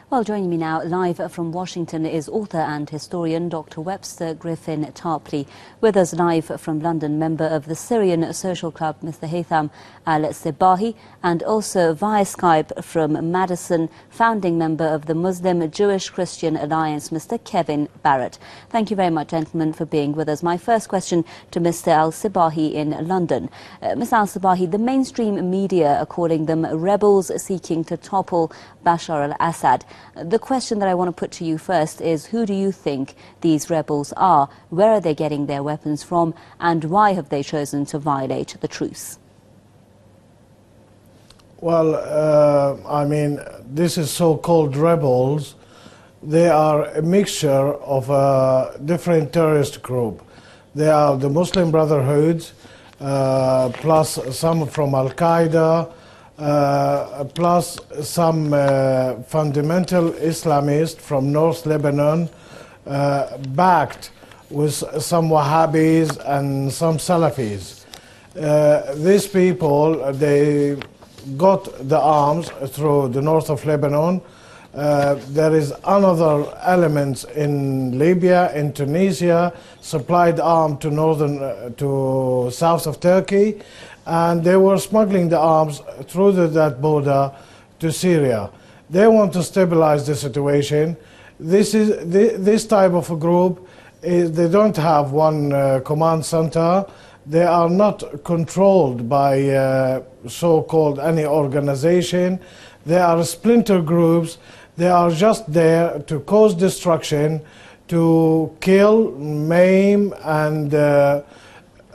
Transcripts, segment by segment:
Well, joining me now live from Washington is author and historian Dr. Webster Griffin Tarpley. With us live from London, member of the Syrian Social Club, Mr. Haytham al-Sibahi, and also via Skype from Madison, founding member of the Muslim Jewish Christian Alliance, Mr. Kevin Barrett. Thank you very much, gentlemen, for being with us. My first question to Mr. al-Sibahi in London. Mr. al-Sibahi, the mainstream media are calling them rebels seeking to topple Bashar al-Assad. The question that I want to put to you first is, who do you think these rebels are? Where are they getting their weapons from? And why have they chosen to violate the truce? Well, I mean, this is so-called rebels. They are a mixture of a different terrorist group. They are the Muslim Brotherhood, plus some from Al-Qaeda, plus some fundamental Islamists from North Lebanon, backed with some Wahhabis and some Salafis. These people, they got the arms through the north of Lebanon. There is another element in Libya, in Tunisia, supplied arms to south of Turkey, and they were smuggling the arms through that border to Syria. They want to stabilize the situation. This type of a group, they don't have one command center. They are not controlled by so-called any organization. They are splinter groups. They are just there to cause destruction, to kill, maim, and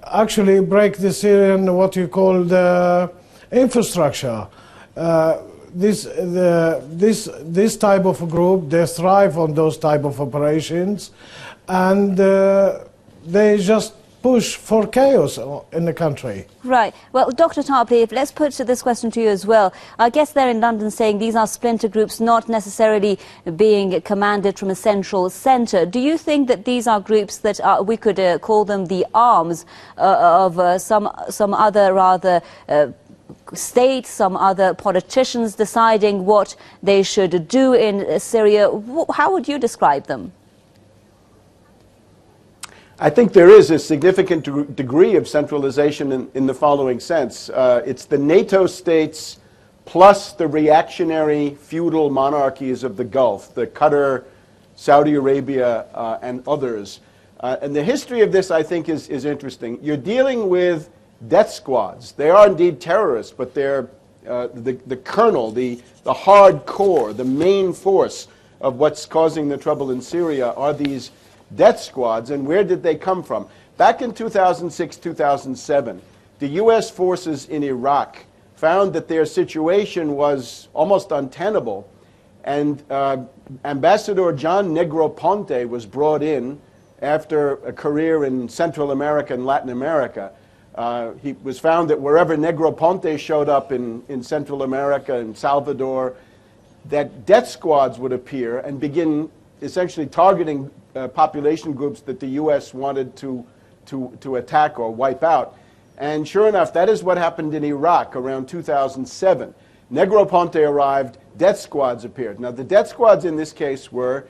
actually break the Syrian, what you call the infrastructure. This type of group, they thrive on those type of operations, and they just push for chaos in the country. Right. Well, Dr. Tarpley, let's put this question to you as well. I guess they're in London saying these are splinter groups, not necessarily being commanded from a central centre. Do you think that these are groups that we could call them the arms of some other rather states, some other politicians deciding what they should do in Syria? How would you describe them? I think there is a significant degree of centralization in the following sense. It's the NATO states plus the reactionary feudal monarchies of the Gulf, the Qatar, Saudi Arabia, and others. And the history of this, I think, is interesting. You're dealing with death squads. They are indeed terrorists, but they're the kernel, the hard core, the main force of what's causing the trouble in Syria are these death squads. And where did they come from? Back in 2006, 2007, the U.S. forces in Iraq found that their situation was almost untenable, and Ambassador John Negroponte was brought in after a career in Central America and Latin America. He was found that wherever Negroponte showed up in Central America and Salvador, that death squads would appear and begin essentially targeting population groups that the U.S. wanted to attack or wipe out. And sure enough, that is what happened in Iraq around 2007. Negroponte arrived, death squads appeared. Now, the death squads in this case were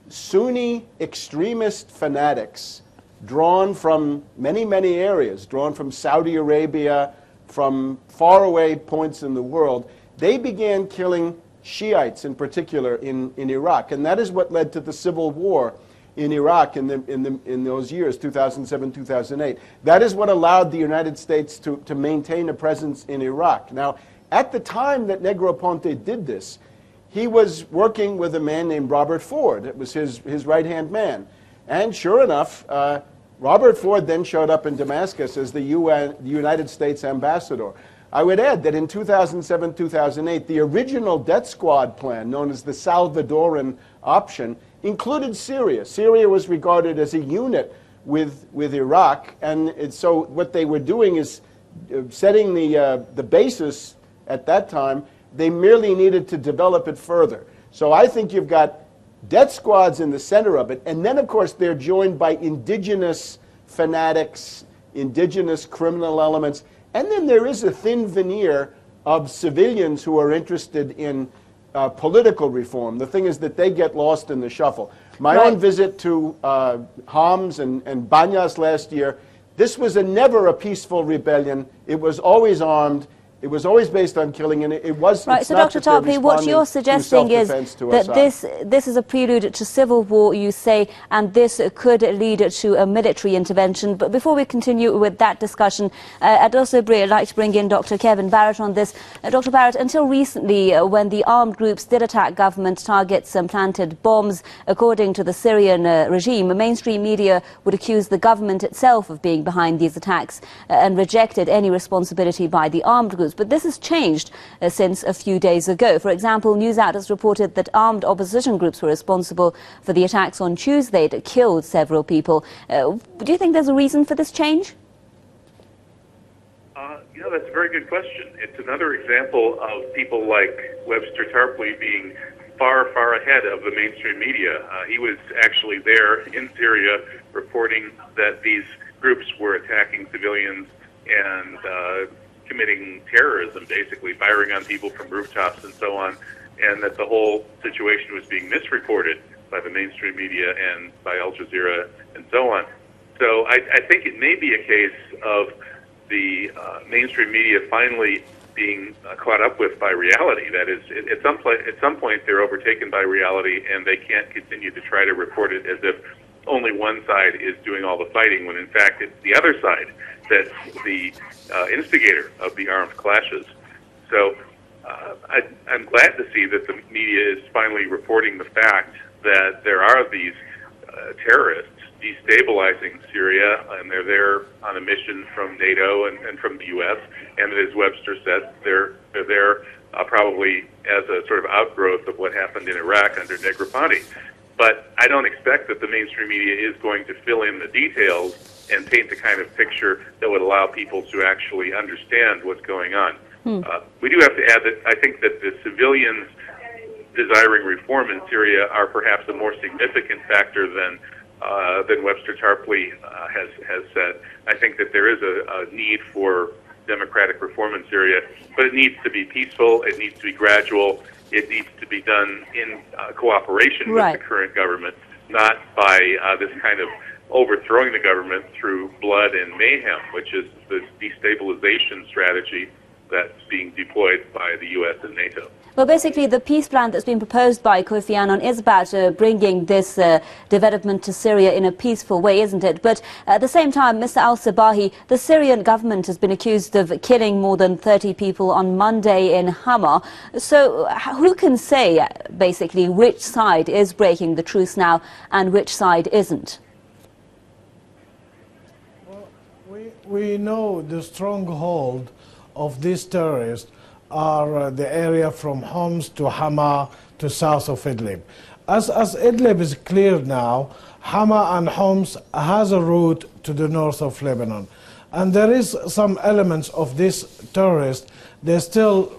Sunni extremist fanatics drawn from many, many areas, drawn from Saudi Arabia, from faraway points in the world. They began killing Shiites in particular in Iraq, and that is what led to the civil war in Iraq in those years, 2007, 2008. That is what allowed the United States to maintain a presence in Iraq. Now, at the time that Negroponte did this, he was working with a man named Robert Ford. It was his right-hand man. And sure enough, Robert Ford then showed up in Damascus as the United States ambassador. I would add that in 2007, 2008, the original death squad plan, known as the Salvadoran option, included Syria. Syria was regarded as a unit with Iraq, and so what they were doing is setting the basis at that time. They merely needed to develop it further. So I think you've got death squads in the center of it, and then of course they're joined by indigenous fanatics, indigenous criminal elements, and then there is a thin veneer of civilians who are interested in political reform. The thing is that they get lost in the shuffle. My Right. own visit to Homs and Banyas last year, this was never a peaceful rebellion. It was always armed. It was always based on killing, and it was Right, it's so not Dr. that they're Tarpley, what you're responding suggesting through is self-defense to that Assad. this is a prelude to civil war, you say, and this could lead to a military intervention. But before we continue with that discussion, I'd also like to bring in Dr. Kevin Barrett on this. Dr. Barrett, until recently, when the armed groups did attack government targets and planted bombs, according to the Syrian regime, mainstream media would accuse the government itself of being behind these attacks and rejected any responsibility by the armed groups. But this has changed since a few days ago. For example, news outlets reported that armed opposition groups were responsible for the attacks on Tuesday that killed several people. Do you think there's a reason for this change? That's a very good question. It's another example of people like Webster Tarpley being far, far ahead of the mainstream media. He was actually there in Syria reporting that these groups were attacking civilians and committing terrorism, basically firing on people from rooftops and so on, and that the whole situation was being misreported by the mainstream media and by Al Jazeera and so on. So I think it may be a case of the mainstream media finally being caught up with by reality. That is, at some point they're overtaken by reality and they can't continue to try to report it as if only one side is doing all the fighting, when in fact it's the other side that's the instigator of the armed clashes. So I'm glad to see that the media is finally reporting the fact that there are these terrorists destabilizing Syria, and they're there on a mission from NATO and from the U.S., and as Webster said, they're there probably as a sort of outgrowth of what happened in Iraq under Negroponte. But I don't expect that the mainstream media is going to fill in the details and paint the kind of picture that would allow people to actually understand what's going on. We do have to add that I think that the civilians desiring reform in Syria are perhaps a more significant factor than Webster Tarpley has said. I think that there is a need for democratic reform in Syria, but it needs to be peaceful, it needs to be gradual, it needs to be done in cooperation with the current government, not by this kind of overthrowing the government through blood and mayhem, which is the destabilization strategy that's being deployed by the U.S. and NATO. Well, basically, the peace plan that's been proposed by Kofi Annan is about bringing this development to Syria in a peaceful way, isn't it? But at the same time, Mr. al-Sabahi, the Syrian government has been accused of killing more than 30 people on Monday in Hama. So who can say, basically, which side is breaking the truce now and which side isn't? Well, we know the stronghold of these terrorists are the area from Homs to Hama to south of Idlib. As Idlib is cleared now, Hama and Homs has a route to the north of Lebanon. And there is some elements of this terrorist, they're still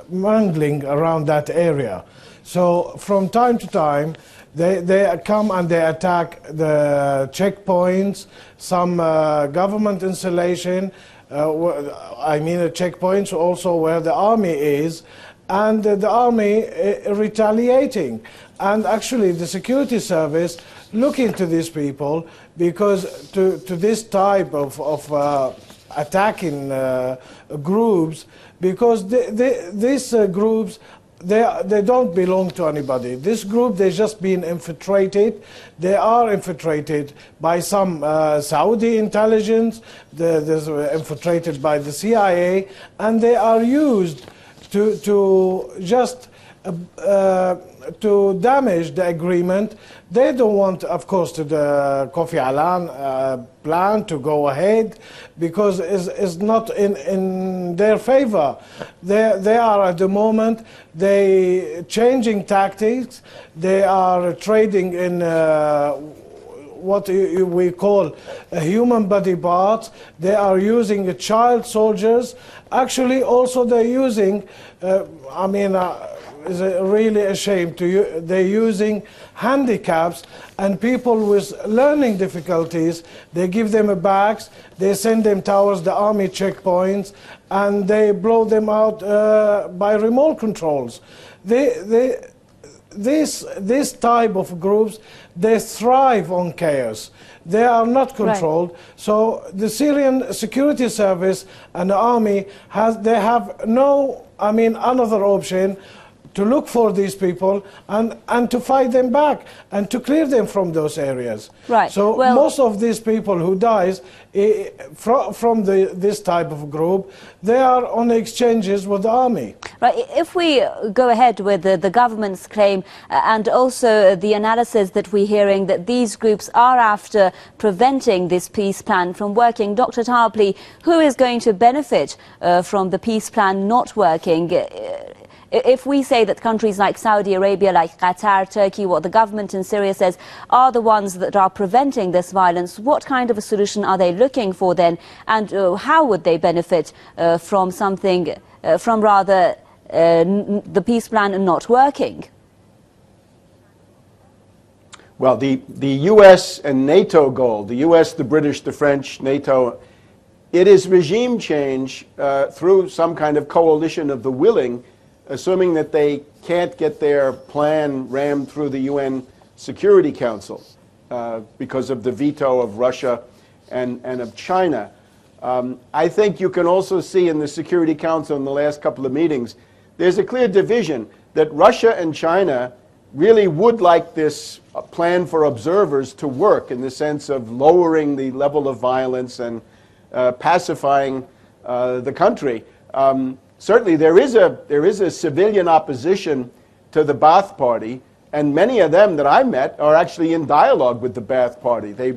mangling around that area. So from time to time, they come and they attack the checkpoints, some government installation, checkpoints also where the army is, and the army retaliating. And actually the security service look into these people, because to this type of attacking groups, because these groups, they don't belong to anybody. This group, they've just been infiltrated. They are infiltrated by some Saudi intelligence, they're infiltrated by the CIA, and they are used to just to damage the agreement. They don't want, of course, the Kofi Annan plan to go ahead, because it's not in their favor. They are at the moment, they changing tactics. They are trading in what we call human body parts. They are using child soldiers. Actually, also they're using, is really a shame to you. They're using handicaps and people with learning difficulties. They give them bags, they send them towards the army checkpoints, and they blow them out by remote controls. This type of groups, they thrive on chaos. They are not controlled. Right. So the Syrian security service and the army they have no, another option to look for these people and to fight them back and to clear them from those areas. Right. So most of these people who dies from this type of group, they are on exchanges with the army. Right. If we go ahead with the government's claim and also the analysis that we're hearing that these groups are after preventing this peace plan from working, Dr. Tarpley, who is going to benefit from the peace plan not working? If we say that countries like Saudi Arabia, like Qatar, Turkey, what the government in Syria says are the ones that are preventing this violence, what kind of a solution are they looking for then? And how would they benefit from something, the peace plan not working? Well, the U.S. and NATO goal, the U.S., the British, the French, NATO, it is regime change through some kind of coalition of the willing, assuming that they can't get their plan rammed through the UN Security Council because of the veto of Russia and of China. I think you can also see in the Security Council in the last couple of meetings, there's a clear division that Russia and China really would like this plan for observers to work in the sense of lowering the level of violence and pacifying the country. Certainly, there is a civilian opposition to the Ba'ath Party, and many of them that I met are actually in dialogue with the Ba'ath Party. They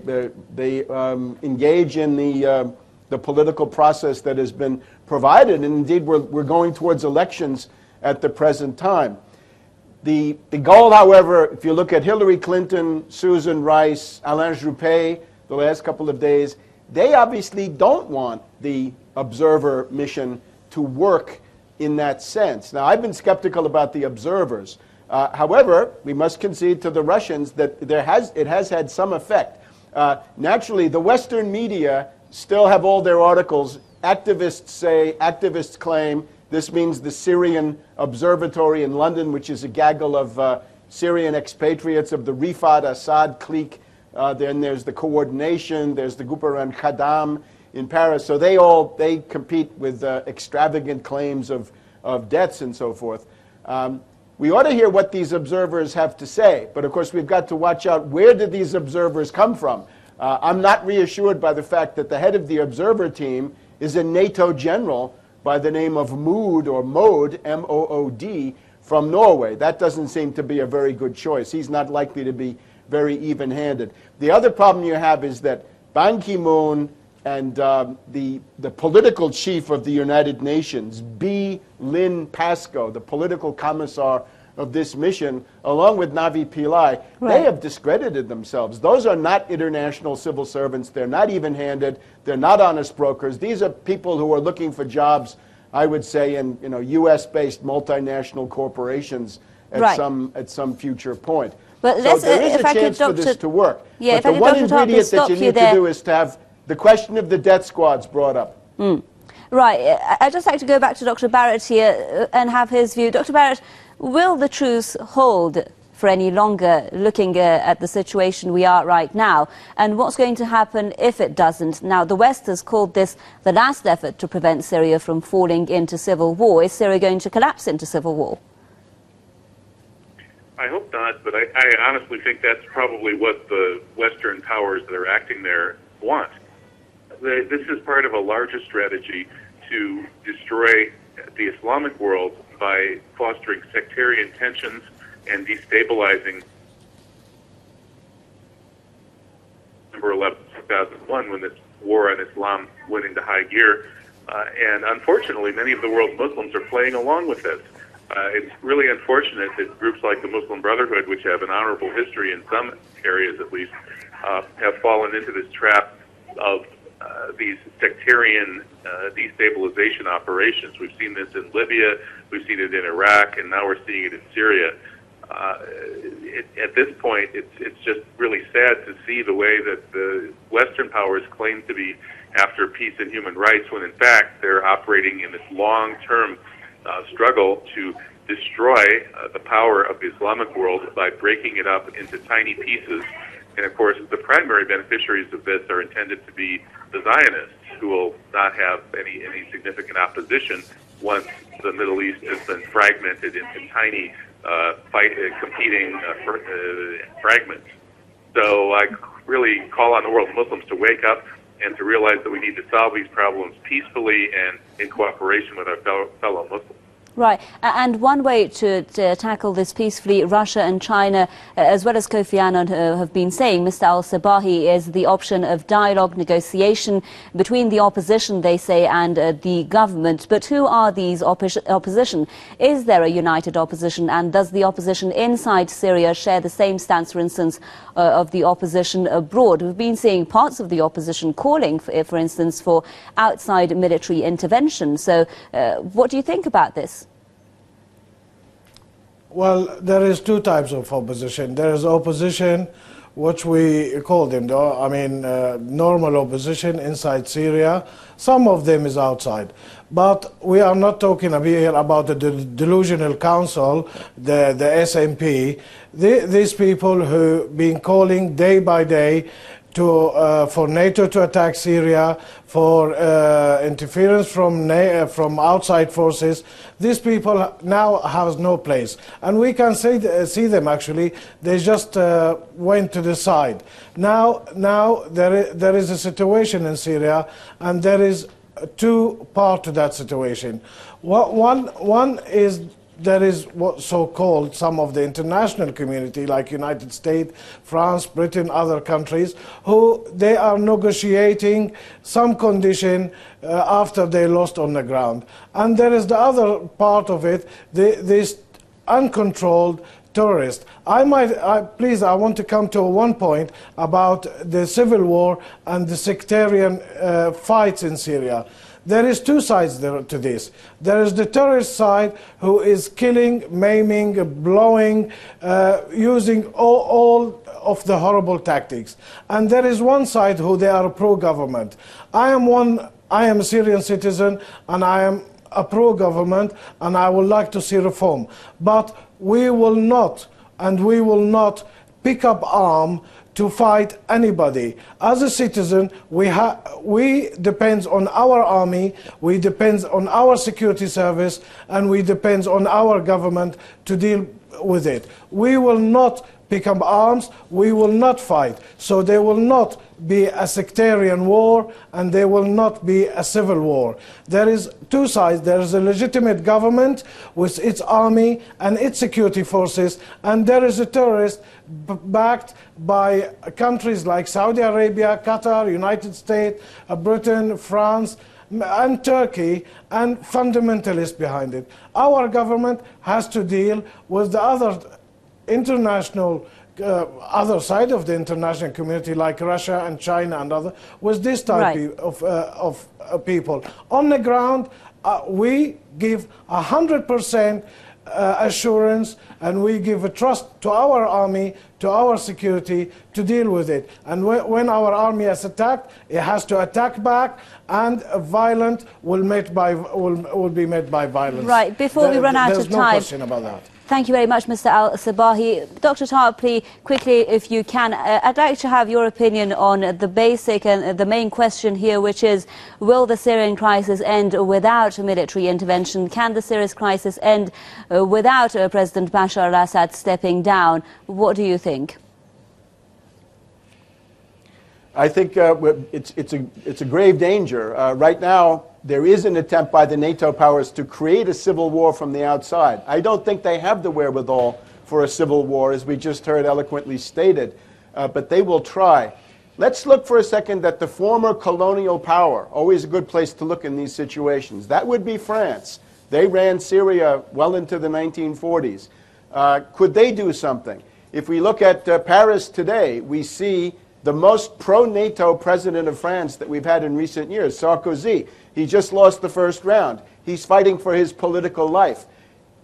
engage in the political process that has been provided, and indeed we're going towards elections at the present time. The goal, however, if you look at Hillary Clinton, Susan Rice, Alain Juppé, the last couple of days, they obviously don't want the observer mission to work in that sense. Now, I've been skeptical about the observers. However, we must concede to the Russians that it has had some effect. Naturally, the Western media still have all their articles. Activists claim this means the Syrian Observatory in London, which is a gaggle of Syrian expatriates of the Rifat Assad clique. Then there's the coordination, there's the Gouperan Khadam in Paris. So they compete with extravagant claims of deaths and so forth. We ought to hear what these observers have to say, but of course we've got to watch out, where did these observers come from? I'm not reassured by the fact that the head of the observer team is a NATO general by the name of Mode, M-O-O-D, from Norway. That doesn't seem to be a very good choice. He's not likely to be very even-handed. The other problem you have is that Ban Ki-moon and the political chief of the United Nations, B. Lynn Pascoe, the political commissar of this mission, along with Navi Pillay, they have discredited themselves. Those are not international civil servants. They're not even-handed. They're not honest brokers. These are people who are looking for jobs, I would say, in U.S.-based multinational corporations at some future point. But so there is a chance for this to work. Yeah, but the one ingredient that you need to do is to have the question of the death squads brought up. Right. I'd just like to go back to Dr. Barrett here and have his view. Dr. Barrett, will the truce hold for any longer, looking at the situation we are right now? And what's going to happen if it doesn't? Now, the West has called this the last effort to prevent Syria from falling into civil war. Is Syria going to collapse into civil war? I hope not, but I honestly think that's probably what the Western powers that are acting there want. This is part of a larger strategy to destroy the Islamic world by fostering sectarian tensions and destabilizing. November 11, 2001, when this war on Islam went into high gear, and unfortunately, many of the world's Muslims are playing along with this. It's really unfortunate that groups like the Muslim Brotherhood, which have an honorable history in some areas at least, have fallen into this trap of these sectarian destabilization operations. We've seen this in Libya, we've seen it in Iraq, and now we're seeing it in Syria. At this point, it's just really sad to see the way that the Western powers claim to be after peace and human rights, when in fact they're operating in this long-term struggle to destroy the power of the Islamic world by breaking it up into tiny pieces. And of course, the primary beneficiaries of this are intended to be the Zionists, who will not have any significant opposition once the Middle East has been fragmented into tiny competing fragments. So I really call on the world Muslims to wake up and to realize that we need to solve these problems peacefully and in cooperation with our fellow Muslims. Right, and one way to tackle this peacefully, Russia and China, as well as Kofi Annan have been saying, Mr. al-Sabahi, is the option of dialogue, negotiation between the opposition, they say, and the government. But who are these opposition? Is there a united opposition, and does the opposition inside Syria share the same stance, for instance, of the opposition abroad? We've been seeing parts of the opposition calling, for instance, for outside military intervention. So what do you think about this? Well, there is two types of opposition. There is opposition, which we call them, normal opposition inside Syria. Some of them is outside. But we are not talking here about the delusional council, the SNP. These people who been calling day by day for NATO to attack Syria, for interference from outside forces. These people now have no place. And we can see them actually, they just went to the side. Now there is a situation in Syria, and there is two parts to that situation. One is there is what so-called some of the international community, like United States, France, Britain, other countries, who they are negotiating some condition after they lost on the ground. And there is the other part of it, this uncontrolled terrorist. I want to come to one point about the civil war and the sectarian fights in Syria. There is two sides to this. There is the terrorist side, who is killing, maiming, blowing, using all of the horrible tactics. And there is one side who they are pro-government. I am a Syrian citizen, and I am a pro-government, and I would like to see reform. But we will not pick up arms to fight anybody. As a citizen, we depend on our army, we depend on our security service, and we depend on our government to deal with it. We will not pick up arms, we will not fight. So there will not be a sectarian war, and there will not be a civil war. There is two sides. There is a legitimate government with its army and its security forces, and there is a terrorist backed by countries like Saudi Arabia, Qatar, United States, Britain, France, and Turkey, and fundamentalists behind it. Our government has to deal with the other international other side of the international community, like Russia and China and other, with this type of people. On the ground, we give 100% assurance, and we give a trust to our army, to our security, to deal with it. And when our army is attacked, it has to attack back, and violence will be met by violence. Right, before we run out of time. There's no question about that. Thank you very much, Mr. al-Sabahi. Dr. Tarpley, quickly, if you can, I'd like to have your opinion on the basic and the main question here, which is, will the Syrian crisis end without military intervention? Can the Syrian crisis end without President Bashar al-Assad stepping down? What do you think? I think it's a grave danger. Right now, there is an attempt by the NATO powers to create a civil war from the outside. I don't think they have the wherewithal for a civil war, as we just heard eloquently stated, but they will try. Let's look for a second at the former colonial power, always a good place to look in these situations. That would be France. They ran Syria well into the 1940s. Could they do something? If we look at Paris today, we see the most pro-NATO president of France that we've had in recent years, Sarkozy. He just lost the first round. He's fighting for his political life.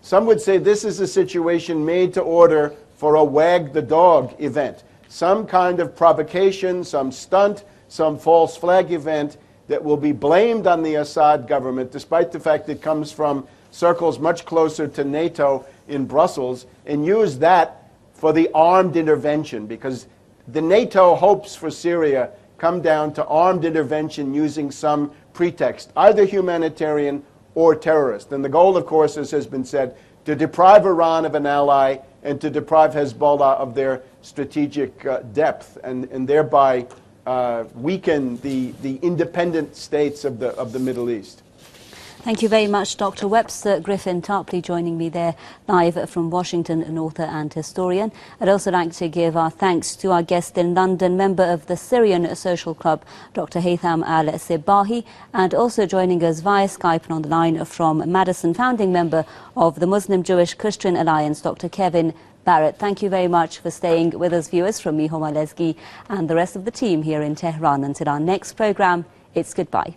Some would say this is a situation made to order for a Wag-the-Dog event, some kind of provocation, some stunt, some false flag event that will be blamed on the Assad government, despite the fact it comes from circles much closer to NATO in Brussels and use that for the armed intervention, because the NATO hopes for Syria come down to armed intervention using some pretext, either humanitarian or terrorist. And the goal, of course, as has been said, to deprive Iran of an ally and to deprive Hezbollah of their strategic depth, and thereby weaken the independent states of the Middle East. Thank you very much, Dr. Webster. Griffin Tarpley joining me there live from Washington, an author and historian. I'd also like to give our thanks to our guest in London, member of the Syrian Social Club, Dr. Haytham al-Sebahi, and also joining us via Skype and on the line from Madison, founding member of the Muslim Jewish Christian Alliance, Dr. Kevin Barrett. Thank you very much for staying with us, viewers, from me, Homa Lesgi, and the rest of the team here in Tehran. Until our next programme, it's goodbye.